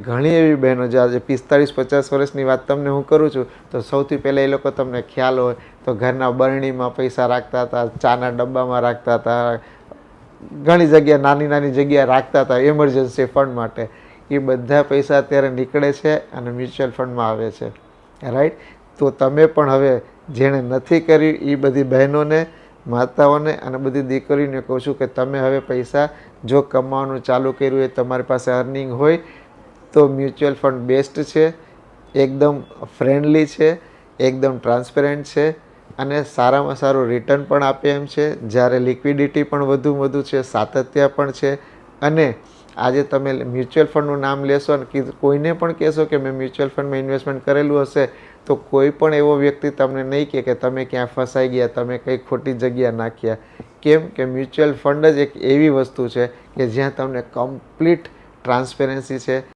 ઘણી એવી બહેનો જે આજે 45-50 વર્ષની વાત તમને હું કરું છું, તો સૌથી પહેલાં એ લોકો તમને ખ્યાલ હોય તો ઘરના બરણીમાં પૈસા રાખતા હતા, ચાના ડબ્બામાં રાખતા હતા, ઘણી જગ્યા નાની નાની જગ્યા રાખતા હતા ઇમરજન્સી ફંડ માટે. એ બધા પૈસા અત્યારે નીકળે છે અને મ્યુચ્યુઅલ ફંડમાં આવે છે, રાઈટ. તો તમે પણ હવે જેણે નથી કર્યું એ બધી બહેનોને, માતાઓને અને બધી દીકરીઓને કહું છું કે તમે હવે પૈસા જો કમાવાનું ચાલુ કર્યું હોય, તમારી પાસે અર્નિંગ હોય તો મ્યુચ્યુઅલ ફંડ બેસ્ટ છે. એકદમ ફ્રેન્ડલી છે, એકદમ ટ્રાન્સપેરન્ટ છે અને સારામાં સારું રિટર્ન પણ આપે એમ છે. જ્યારે લિક્વિડિટી પણ વધુ છે, સાતત્ય પણ છે. અને આજે તમે મ્યુચ્યુઅલ ફંડનું નામ લેશો અને કોઈને પણ કહેશો કે મેં મ્યુચ્યુઅલ ફંડમાં ઇન્વેસ્ટમેન્ટ કરેલું હશે, તો કોઈ પણ એવો વ્યક્તિ તમને નહીં કહે કે તમે ક્યાં ફસાઈ ગયા, તમે કઈ ખોટી જગ્યા નાખ્યા. કેમ કે મ્યુચ્યુઅલ ફંડ જ એક એવી વસ્તુ છે કે જ્યાં તમને કમ્પ્લીટ ટ્રાન્સપેરન્સી છે.